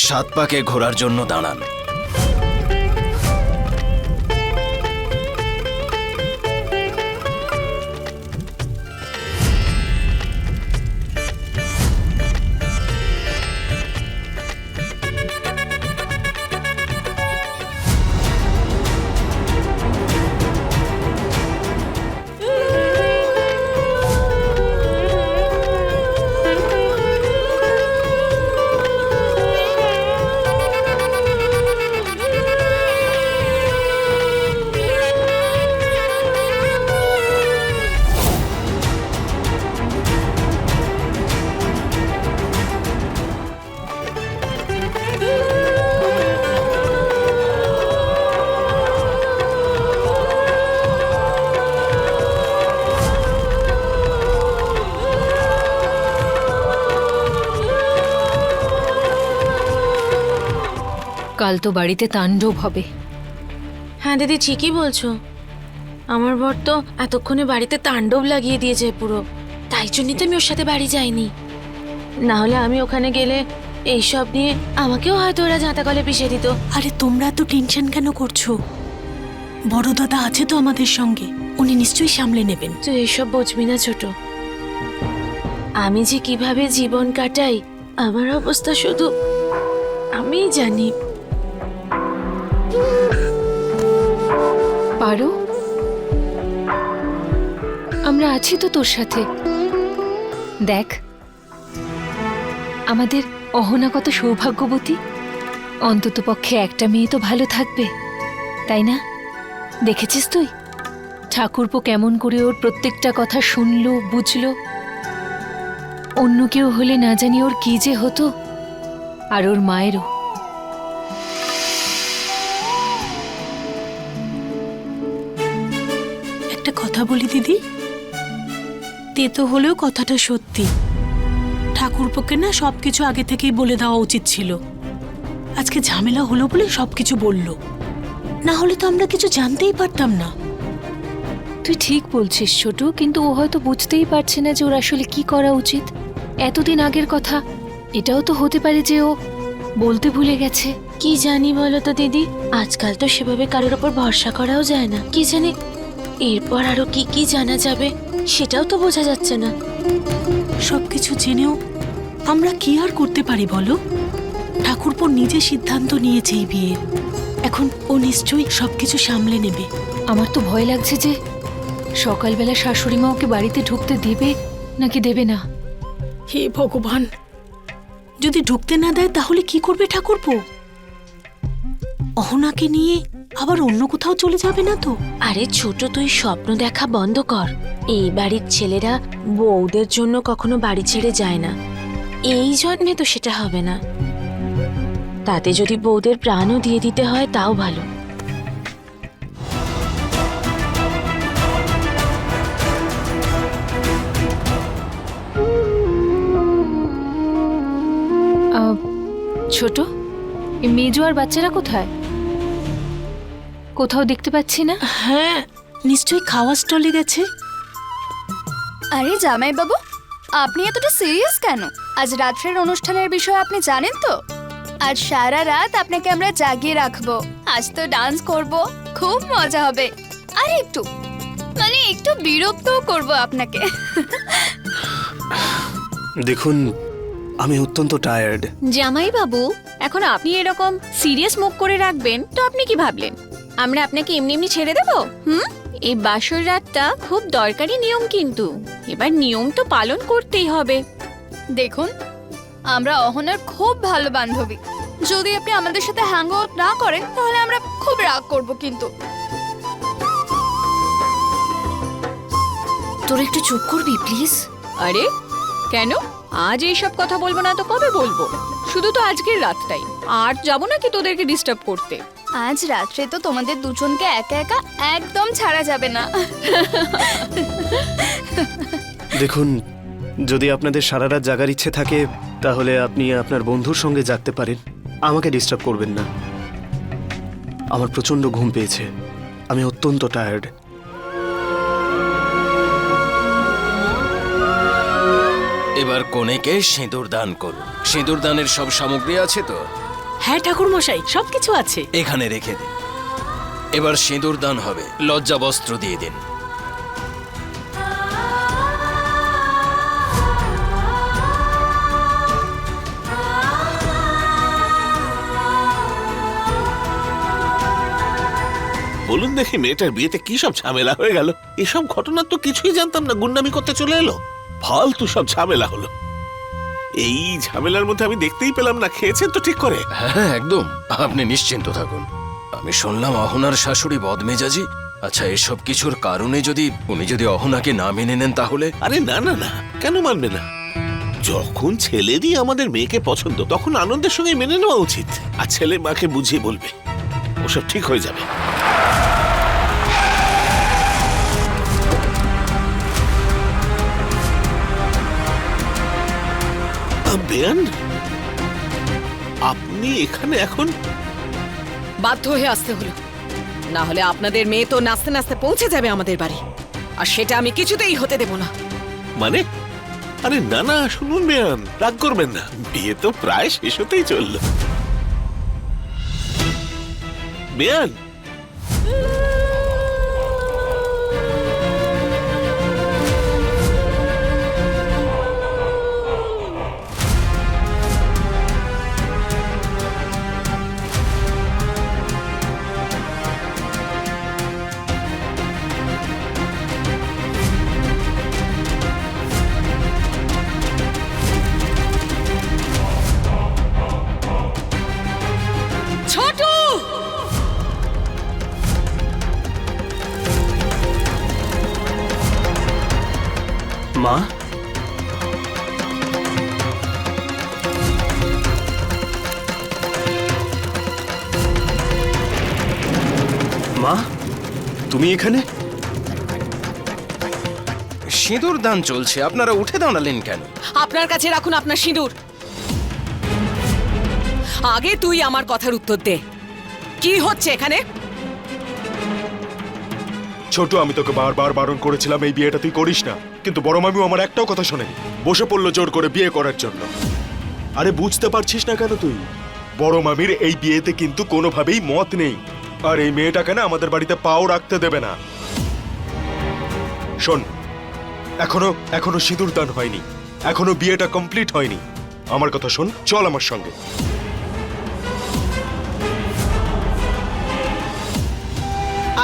সাত পাকে ঘোরার জন্য দাঁড়ান। কাল তো বাড়িতে তাণ্ডব হবে। হ্যাঁ দিদি, ঠিকই বলছো। আমার বর তো এতক্ষণে বাড়িতে তাণ্ডব লাগিয়ে দিয়েছে পুরো। তাই জন্যই তো আমি ওর সাথে বাড়ি যাইনি। না হলে আমি ওখানে গেলে এইসব নিয়ে আমাকেও হয়তো ওরা জাঁতা কলে পিষে দিত। আরে তোমরা তো টেনশন কেন করছো? বড় দাদা আছে তো আমাদের সঙ্গে, উনি নিশ্চয়ই সামলে নেবেন। তুই এসব বুঝবি না ছোট। আমি যে কিভাবে জীবন কাটাই, আমার অবস্থা শুধু আমিই জানি। পারো, আমরা আছি তো তোর সাথে। দেখ, আমাদের অহনা কত সৌভাগ্যবতী। অন্তত পক্ষে একটা মেয়ে তো ভালো থাকবে, তাই না? দেখেছিস তুই ঠাকুরপো কেমন করে ওর প্রত্যেকটা কথা শুনলো, বুঝলো। অন্য কেউ হলে না জানি ওর কি যে হতো। আর ওর মায়েরও। একটা কথা বলি দিদি, তেতো হলেও কথাটা সত্যি। ঠাকুরপোকে না সবকিছু আগে থেকেই বলে দেওয়া উচিত ছিল। আজকে ঝামেলা হলো বলে সবকিছু বলল, না হলে তো আমরা কিছু জানতেই পারতাম না। তুই ঠিক বলছিস ছোট, কিন্তু ও হয়তো বুঝতেই পারছে না যে ওর আসলে কি করা উচিত। এতদিন আগের কথা, এটাও তো হতে পারে যে ও বলতে ভুলে গেছে। কি জানি বলো তো দিদি, আজকাল তো সেভাবে কারোর ওপর ভরসা করাও যায় না। কি জানি এরপর আরো কি কি জানা যাবে, সেটাও তো বোঝা যাচ্ছে না। সবকিছু জেনেও আমরা কি আর করতে পারি বলো? ঠাকুরপো নিজে সিদ্ধান্ত নিয়েছে এই বিয়ের। এখন ও নিশ্চয়ই সবকিছু সামলে নেবে। আমার তো ভয় লাগছে যে সকালবেলা শাশুড়ি মা ওকে বাড়িতে ঢুকতে দেবে নাকি দেবে না। হে ভগবান, যদি ঢুকতে না দেয় তাহলে কি করবে ঠাকুরপো? অহনাকে নিয়ে আবার অন্য কোথাও চলে যাবে না তো? আরে ছোট, তুই স্বপ্ন দেখা বন্ধ কর। এই বাড়ির ছেলেরা বউদের জন্য কখনো বাড়ি ছেড়ে যায় না। এই জন্মে তো সেটা হবে না। তাতে যদি বউদের প্রাণও দিয়ে দিতে হয় তাও ভালো। ছোট, এই মেজো আর বাচ্চারা কোথায়? কোথাও দেখতে পাচ্ছি না। হ্যাঁ, নিশ্চয়ই খাওয়া স্টলে গেছে। আরে জামাই বাবু, আপনি এতটা সিরিয়াস কেন? আজ রাত্রের অনুষ্ঠানের বিষয়ে আপনি জানেন তো? আজ সারা রাত আপনাকে আমরা জাগিয়ে রাখবো। আজ তো ডান্স করব, খুব মজা হবে। আর একটু বিরক্তও করব আপনাকে। দেখুন, আমি অত্যন্ত টায়ার্ড। জামাই বাবু, এখন আপনি এরকম সিরিয়াস মুখ করে রাখবেন তো আপনি কি ভাবলেন আমরা আপনাকে এমনি এমনি ছেড়ে দেব? এই বাসর রাতটা খুব দরকারি নিয়ম, কিন্তু এবার নিয়ম তো পালন করতেই হবে। দেখুন, আমরা অহনার খুব ভালো বান্ধবী। যদি আপনি আমাদের সাথে হ্যাং আউট না করেন তাহলে আমরা খুব রাগ করব। কিন্তু তোর একটু চুপ করবি প্লিজ? আরে কেন, আজ এইসব কথা বলবো না তো কবে বলবো? শুধু তো আজকের রাতটাই, আর যাবো নাকি তোদেরকে ডিস্টার্ব করতে? আজ রাত্রে তো তোমাদের দুজনকে একা একা একদম ছাড়া যাবে না। দেখুন, যদি আপনাদের সারা রাত জাগার ইচ্ছে থাকে তাহলে আপনি আপনার বন্ধুর সঙ্গে জাগতে পারেন। আমাকে ডিস্টার্ব করবেন না। আমার প্রচন্ড ঘুম পেয়েছে, আমি অত্যন্ত টায়ার্ড। এবার কনেকে সিঁদুর দান করুন। সিঁদুর দানের সব সামগ্রী আছে তো? হ্যাঁ ঠাকুর মশাই, সবকিছু আছে। এখানে রেখে দিন। এবার সিঁদুর দান হবে, লজ্জা বস্ত্র দিয়ে দিন। বলুন দেখি, মেয়েটার বিয়েতে কি সব ঝামেলা হয়ে গেল? এসব ঘটনা তো কিছুই জানতাম না, গুন্ডামি করতে চলে এলো। ফালতু সব ঝামেলা হলো। এই ঝামেলার মধ্যে আমি দেখতেই পেলাম না। খেয়েছেন তো ঠিক করে? হ্যাঁ একদম, আপনি নিশ্চিন্ত থাকুন। আমি শুনলাম অহনার শাশুড়ি বদমেজাজি। আচ্ছা, এসব কিছুর কারণে উনি যদি অহনাকে না মেনে নেন তাহলে? আরে না না না, কেন মানবে না? যখন ছেলেরই আমাদের মেয়েকে পছন্দ, তখন আনন্দের সঙ্গে মেনে নেওয়া উচিত। আর ছেলে মাকে বুঝিয়ে বলবে, ওসব ঠিক হয়ে যাবে। বেয়ান, আপনি এখানে এখন? বাধ্য হয়ে আসতে হলো, না হলে আপনাদের মেয়ে তো নাচতে নাচতে পৌঁছে যাবে আমাদের বাড়ি, আর সেটা আমি কিছুতেই হতে দেব না। মানে? আরে না না, শুনুন বেয়ান, রাগ করবেন না। বিয়ে তো প্রায় শেষ হতেই চললো। বেয়ান, ছোটু! মা, মা, তুমি এখানে? সিঁদুর দান চলছে, আপনারা উঠে দাঁড়ালেন কেন? আপনার কাছে রাখুন আপনার সিঁদুর। আগে তুই আমার কথার উত্তর দে, কি হচ্ছে এখানে? ছোট, আমি তোকে বারবার বারণ করেছিলাম এই বিয়েটা তুই করিস না, কিন্তু বড় মামিও আমার একটাও কথা শোনেনি। বসে পড়লো জোর করে বিয়ে করার জন্য। আরে বুঝতে পারছিস না কেন তুই? বড় মামির এই বিয়েতে কিন্তু কোনোভাবেই মত নেই, আর এই মেয়েটাকে না আমাদের বাড়িতে পাও রাখতে দেবে না। শোন, এখনো সিঁদুর দান হয়নি, এখনো বিয়েটা কমপ্লিট হয়নি। আমার কথা শোন, চল আমার সঙ্গে।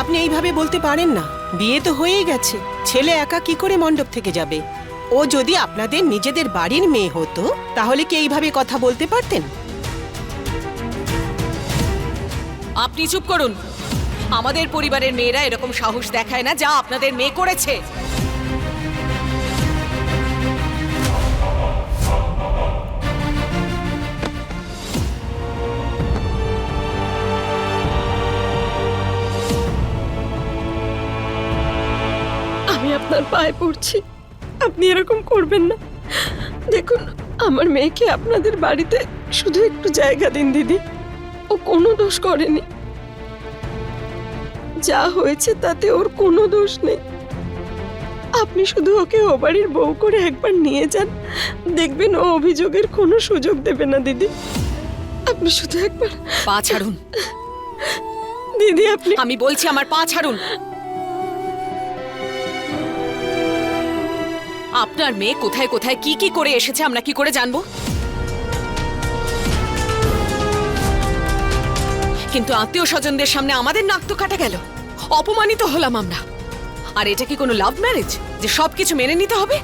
আপনি এইভাবে বলতে পারেন না, বিয়ে তো হয়েই গেছে। ছেলে একা কি করে মণ্ডপ থেকে যাবে? ও যদি আপনাদের নিজেদের বাড়ির মেয়ে হতো, তাহলে কি এইভাবে কথা বলতে পারতেন? আপনি চুপ করুন। আমাদের পরিবারের মেয়েরা এরকম সাহস দেখায় না যা আপনাদের মেয়ে করেছে। আমি আপনার পায়ে পড়ছি, আপনি এরকম করবেন না। দেখুন, আমার মেয়েকে আপনাদের বাড়িতে শুধু একটু জায়গা দিন দিদি। ও কোনো দোষ করেনি, যা হয়েছে তাতে ওর কোনো দোষ নেই। আপনি শুধু ওকে ও বাড়ির বউ করে একবার নিয়ে যান, দেখবেন ও অভিযোগের কোনো সুযোগ দেবে না দিদি। আপনি শুধু একবার পা ছাড়ুন দিদি। আপনি, আমি বলছি আমার পা ছাড়ুন। আপনার মেয়ে কোথায় কোথায় কি কি করে এসেছে আমরা কি করে জানবো? কিন্তু আত্মীয় স্বজনদের সামনে আমাদের নাক তো কাটা গেল, অপমানিত হলাম আমরা। আর এটা কি কোনো লাভ ম্যারেজ যে সবকিছু মেনে নিতে হবে?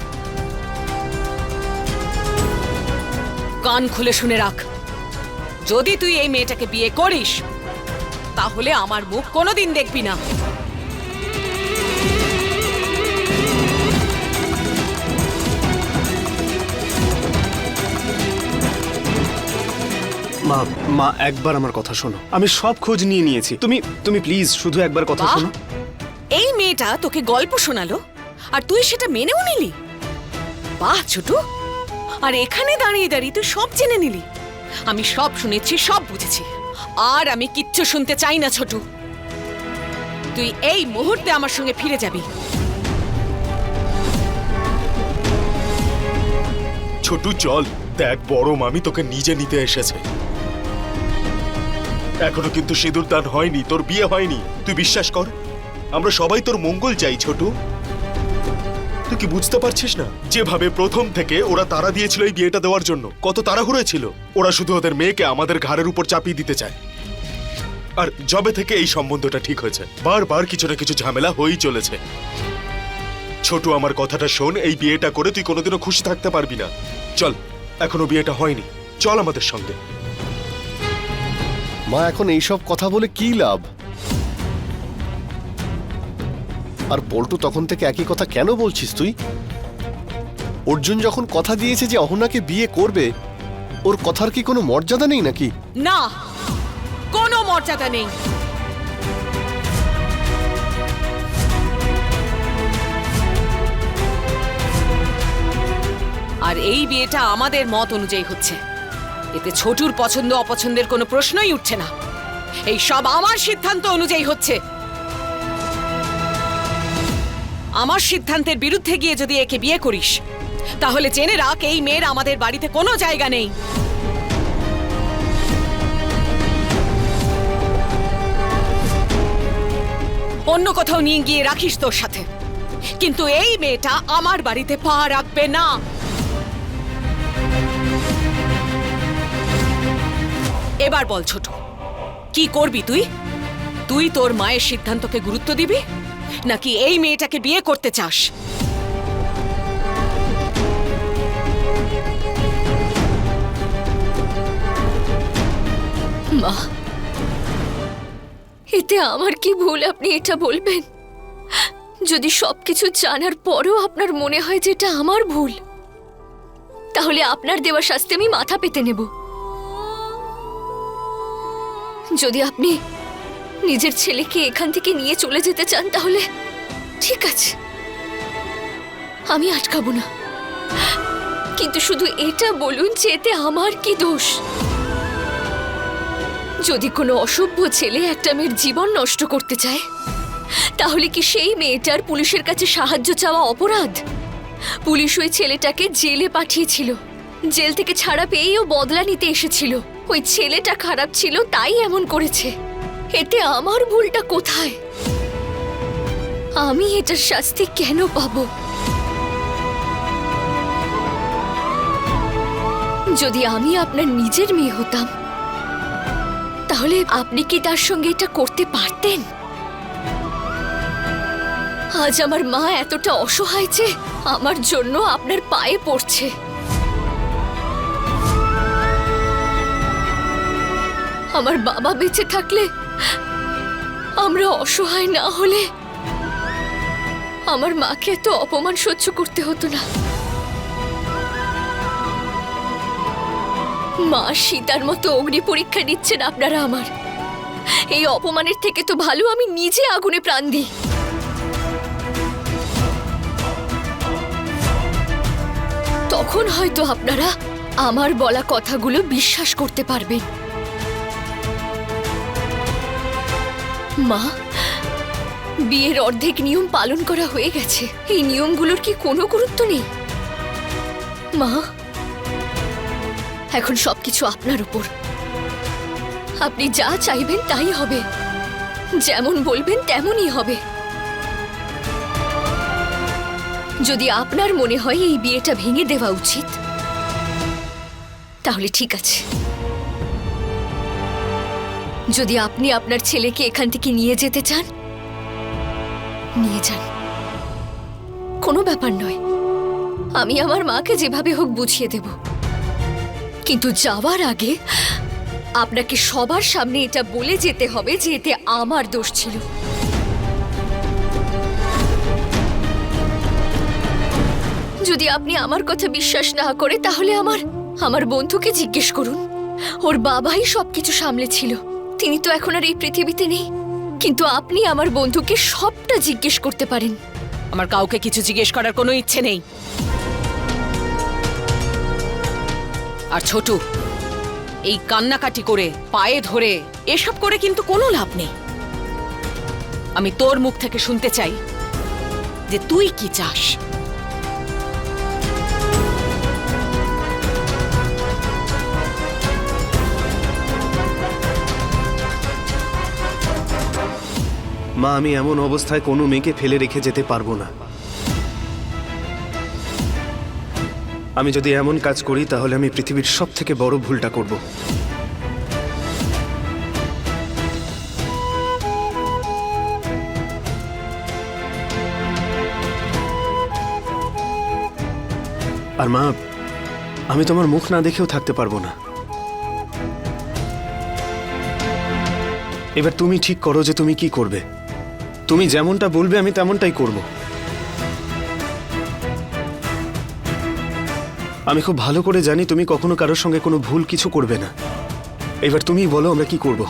কান খুলে শুনে রাখ, যদি তুই এই মেয়েটাকে বিয়ে করিস তাহলে আমার মুখ কোনোদিন দেখবি না। মা, মা, একবার আমার কথা শোনো। আমি সব খোঁজ নিয়ে নিয়েছি। তুমি প্লিজ শুধু একবার কথা বাহ! শোনো। এই মেয়েটা তোকে গল্প শোনালো আর তুই সেটা মেনেও নিলি? বাহ ছোটু! আর এখানে দাঁড়িয়ে দাঁড়িয়ে তুই সব জেনে নিলি। আমি সব শুনেছি, সব বুঝেছি, আর আমি কিচ্ছু শুনতে চাই না ছোটু। তুই এই মুহূর্তে আমার সঙ্গে ফিরে যাবি। ছোটু চল, দেখ বড় মামি তোকে নিজে নিতে এসেছে। এখনো কিন্তু সিঁদুর দান হয়নি, তোর বিয়ে হয়নি। তুই বিশ্বাস কর, আমরা সবাই তোর মঙ্গল চাই ছোট। তুই কি বুঝতে পারছিস না যেভাবে প্রথম থেকে ওরা তাড়া দিয়েছিল এই বিয়েটা দেওয়ার জন্য, কত তাড়াহুড়ো ছিল। ওরা শুধু ওদের মেয়েকে আমাদের ঘাড়ের উপর চাপিয়ে দিতে চায়। আর যবে থেকে এই সম্বন্ধটা ঠিক হয়েছে বারবার কিছু না কিছু ঝামেলা হয়েই চলেছে। ছোট, আমার কথাটা শোন, এই বিয়েটা করে তুই কোনোদিনও খুশি থাকতে পারবি না। চল, এখনো বিয়েটা হয়নি, চল আমাদের সঙ্গে। মা, এখন এইসব কথা বলে কি লাভ? আর পল্টু, তখন থেকে একই কথা কেন বলছিস তুই? অর্জুন যখন কথা দিয়েছে যে অহনাকে বিয়ে করবে, ওর কথার কি কোনো মর্যাদা নেই নাকি? না, কোনো মর্যাদা নেই। আর এই বিয়েটা আমাদের মত অনুযায়ী হচ্ছে। এতে ছোটুর পছন্দ অপছন্দের কোনো প্রশ্নই উঠছে না। এই সব আমার সিদ্ধান্ত অনুযায়ী হচ্ছে। আমার সিদ্ধান্তের বিরুদ্ধে গিয়ে যদি একে বিয়ে করিস, তাহলে জেনে রাখ এই মেয়ের আমাদের বাড়িতে কোনো জায়গা নেই। অন্য কোথাও নিয়ে গিয়ে রাখিস তোর সাথে, কিন্তু এই মেয়েটা আমার বাড়িতে পা রাখবে না। এবার বল ছোট, কি করবি তুই? তুই তোর মায়ের সিদ্ধান্তকে গুরুত্ব দিবি, নাকি এই মেয়েটাকে বিয়ে করতে চাস? মা, এতে আমার কি ভুল আপনি এটা বলবেন? যদি সবকিছু জানার পরেও আপনার মনে হয় যে এটা আমার ভুল, তাহলে আপনার দেওয়া শাস্তি আমি মাথা পেতে নেব। যদি আপনি নিজের ছেলেকে এখান থেকে নিয়ে চলে যেতে চান, তাহলে ঠিক আছে, আমি আটকাবো না। কিন্তু শুধু এটা বলুন যে এতে আমার কি দোষ? যদি কোনো অসভ্য ছেলে একটা মেয়ের জীবন নষ্ট করতে চায়, তাহলে কি সেই মেয়েটার পুলিশের কাছে সাহায্য চাওয়া অপরাধ? পুলিশ ওই ছেলেটাকে জেলে পাঠিয়েছিল, জেল থেকে ছাড়া পেয়েও বদলা নিতে এসেছিল। ওই ছেলেটা খারাপ ছিল তাই এমন করেছে। এতে আমার ভুলটা কোথায়? আমি এটার শাস্তি কেন পাবো? যদি আমি আপনার নিজের মেয়ে হতাম, তাহলে আপনি কি তার সঙ্গে এটা করতে পারতেন? আজ আমার মা এতটা অসহায় যে আমার জন্য আপনার পায়ে পড়ছে। আমার বাবা বেঁচে থাকলে, আমরা অসহায় না হলে, আমার মাকে এত অপমান সহ্য করতে হতো না। মা সীতার মতো অগ্নি পরীক্ষা দিচ্ছেন আপনারা আমার। এই অপমানের থেকে তো ভালো আমি নিজে আগুনে প্রাণ দিই। তখন হয়তো আপনারা আমার বলা কথাগুলো বিশ্বাস করতে পারবেন। মা, বিয়ের অর্ধেক নিয়ম পালন করা হয়ে গেছে। এই নিয়মগুলোর কি কোনো গুরুত্ব নেই? মা, এখন সবকিছু আপনার উপর। আপনি যা চাইবেন তাই হবে, যেমন বলবেন তেমনই হবে। যদি আপনার মনে হয় এই বিয়েটা ভেঙে দেওয়া উচিত, তাহলে ঠিক আছে। যদি আপনি আপনার ছেলেকে এখান থেকে নিয়ে যেতে চান, নিয়ে যান, কোনো ব্যাপার নয়। আমি আমার মাকে যেভাবে হোক বুঝিয়ে দেব। কিন্তু যাওয়ার আগে আপনাকে সবার সামনে এটা বলে যেতে হবে যে এতে আমার দোষ ছিল। যদি আপনি আমার কথা বিশ্বাস না করে, তাহলে আমার বন্ধুকে জিজ্ঞেস করুন। ওর বাবাই সবকিছু সামলেছিল। তিনি তো এখন আর এই পৃথিবীতে নেই। কিন্তু আপনি আমার বন্ধুকে সবটা জিজ্ঞেস করতে পারেন। আমার কাউকে কিছু জিজ্ঞেস করার কোনো ইচ্ছে নেই। আর ছোটু, এই কান্নাকাটি করে, পায়ে ধরে, এসব করে কিন্তু কোনো লাভ নেই। আমি তোর মুখ থেকে শুনতে চাই যে তুই কি চাস। মা, আমি এমন অবস্থায় কোনো মেয়েকে ফেলে রেখে যেতে পারবো না। আমি যদি এমন কাজ করি তাহলে আমি পৃথিবীর সব থেকে বড় ভুলটা করব। আর মা, আমি তোমার মুখ না দেখেও থাকতে পারবো না। এবার তুমি ঠিক করো যে তুমি কি করবে। তুমি যেমনটা বলবে আমি তেমনটাই করব। আমি খুব ভালো করে জানি তুমি কখনো কারোর সঙ্গে কোনো ভুল কিছু করবে না। এবার তুমি বলো আমরা কি করব।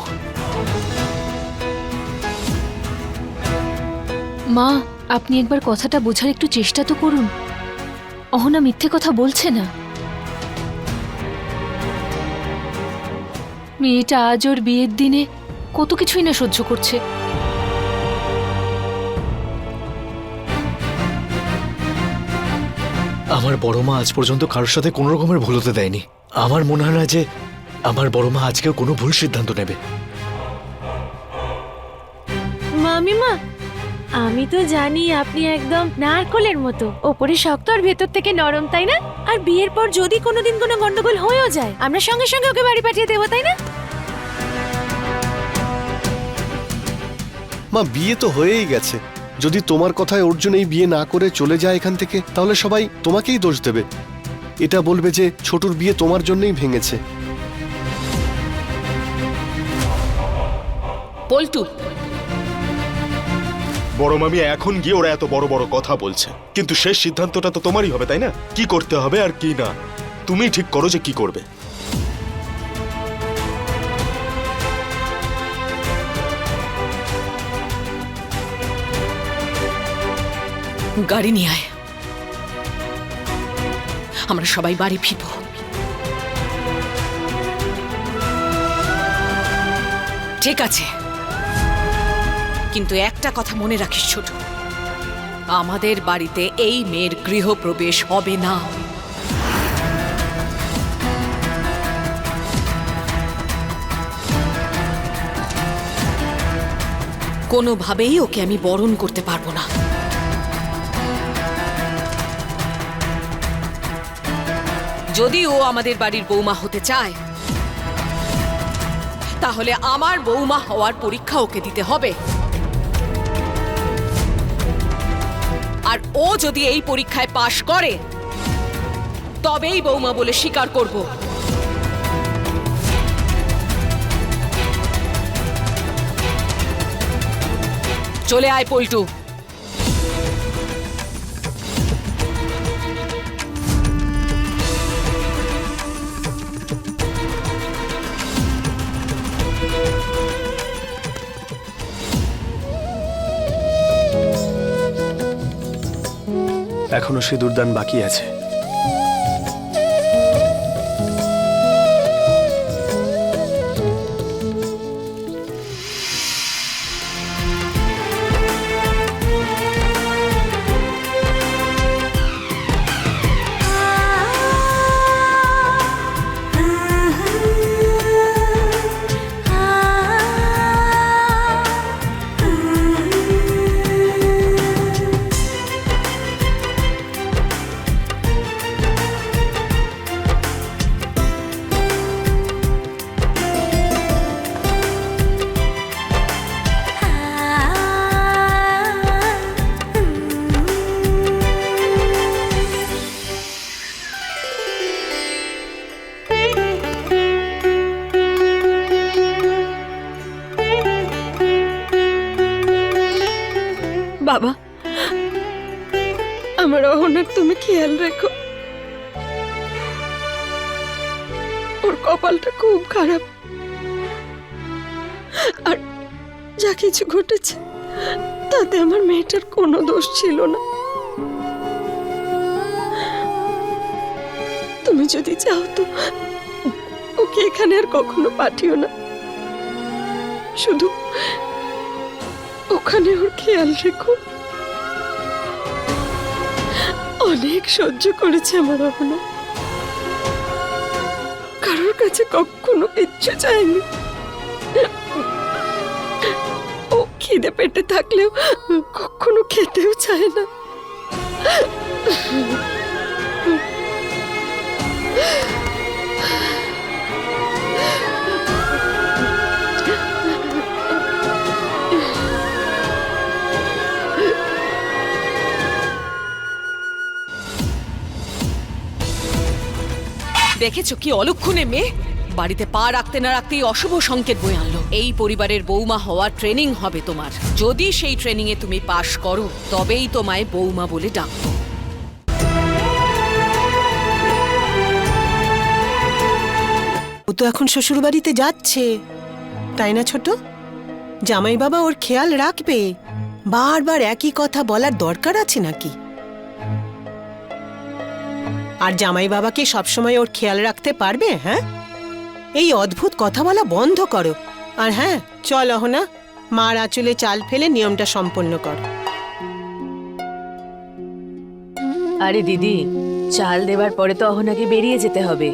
মা, আপনি একবার কথাটা বোঝার একটু চেষ্টা তো করুন। অহনা মিথ্যে কথা বলছে না। মেয়েটা আজ ওর বিয়ের দিনে কত কিছুই না সহ্য করছে। আমার বড় মা আজ পর্যন্ত কারোর সাথে কোনো রকমের ভুল হতে দেয়নি। আমার মনে হয় না যে আমার বড় মা আজকেও কোনো ভুল সিদ্ধান্ত নেবে। মামিমা, আমি তো জানি আপনি একদম নারকলের মতো, ওপরে শক্ত আর ভেতর থেকে নরম, তাই না? আর বিয়ের পর যদি কোনোদিন কোনো গন্ডগোল হয়েও যায়, আমরা সঙ্গে সঙ্গে ওকে বাড়ি পাঠিয়ে দেবো, তাই না? মা, বিয়ে তো হয়েই গেছে। যদি তোমার কথায় অর্জুন এই বিয়ে না করে চলে যায় এখান থেকে, তাহলে সবাই তোমাকেই দোষ দেবে। এটা বলবে যে ছোটুর বিয়ে তোমার জন্যই ভেঙেছে। পল্টু, বড় মামি এখন গিয়ে ওরা এত বড় বড় কথা বলছে, কিন্তু শেষ সিদ্ধান্তটা তো তোমারই হবে, তাই না? কি করতে হবে আর কি না তুমি ঠিক করো যে কি করবে। গাড়ি নিয়ে আয়, আমরা সবাই বাড়ি ফিরবো। ঠিক আছে, কিন্তু একটা কথা মনে রাখিস ছোট, আমাদের বাড়িতে এই মেয়ের গৃহপ্রবেশ হবে না। কোনোভাবেই ওকে আমি বরণ করতে পারবো না। যদি ও আমাদের বাড়ির বৌমা হতে চায়, তাহলে আমার বৌমা হওয়ার পরীক্ষা ওকে দিতে হবে। আর ও যদি এই পরীক্ষায় পাশ করে, তবেই বৌমা বলে স্বীকার করব। চলে আয় পল্টু। এখনো সিঁদুরদান বাকি আছে। বাবা, আমার অহনার তুমি খেয়াল রেখো। ওর কপালটা খুব খারাপ, আর যা কিছু ঘটেছে তাতে আমার মেয়েটার কোনো দোষ ছিল না। তুমি যদি চাও তো ওকে এখানে আর কখনো পাঠিও না, শুধু ওখানে ওর খেয়াল রেখো। অনেক সহ্য করেছে আমার অহনা, কারোর কাছে কখনো কিচ্ছু চাইনি। ও খিদে পেটে থাকলেও কখনো খেতেও চায় না। দেখেছো কি অলক্ষণে মেয়ে, বাড়িতে পা রাখতে না রাখতেই অশুভ সংকেত বয়ে আনলো। এই পরিবারের বৌমা হওয়ার ট্রেনিং হবে তোমার। যদি সেই ট্রেনিং এ তুমি পাশ করো তবেই তোমায় বৌমা বলে ডাকবো। ও তো এখন শ্বশুর বাড়িতে যাচ্ছে, তাই না ছোট? জামাই বাবা ওর খেয়াল রাখবে। বারবার একই কথা বলার দরকার আছে নাকি? আর জামাই বাবাকে সবসময় ওর খেয়াল রাখতে পারবে? হ্যাঁ, এই অদ্ভুত কথা বলা বন্ধ করো। আর হ্যাঁ, চল অহনা, মার আঁচলে চাল ফেলে নিয়মটা সম্পন্ন কর। আরে দিদি, চাল দেবার পরে তো অহনাকে বেরিয়ে যেতে হবে,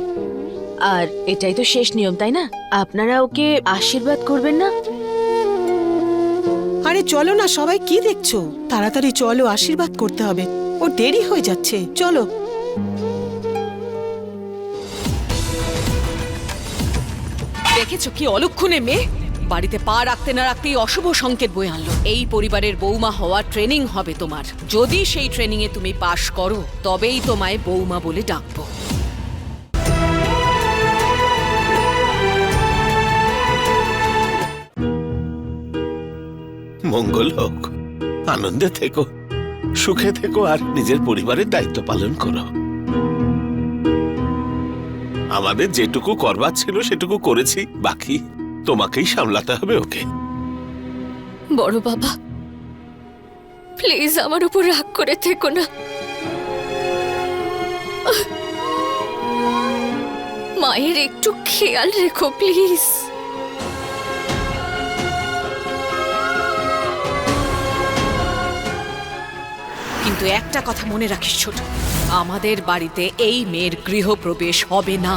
আর এটাই তো শেষ নিয়ম, তাই না? আপনারা ওকে আশীর্বাদ করবেন না? আরে চলো না, সবাই কি দেখছো? তাড়াতাড়ি চলো, আশীর্বাদ করতে হবে। ও দেরি হয়ে যাচ্ছে, চলো। দেখেছো কি অলক্ষণে মেয়ে, বাড়িতে পা রাখতে না রাখতেই অশুভ সংকেত বয়ে আনলো। এই পরিবারের বৌমা হওয়ার ট্রেনিং হবে তোমার। যদি সেই ট্রেনিং এ তুমি পাশ করো তবেই তোমায় বৌমা বলে ডাকবো। মঙ্গল হোক, আনন্দে থেকো, সুখে থেকো, আর নিজের পরিবারের দায়িত্ব পালন করো। আমাদের যেটুকু করবার ছিল সেটুকু করেছি, বাকি তোমাকেই সামলাতে হবে ওকে। বড় বাবা, প্লিজ আমার উপর রাগ করে থেকো না। মায়ের একটু খেয়াল রেখো প্লিজ। কিন্তু একটা কথা মনে রাখিস ছোট, আমাদের বাড়িতে এই মেয়ের গৃহপ্রবেশ হবে না।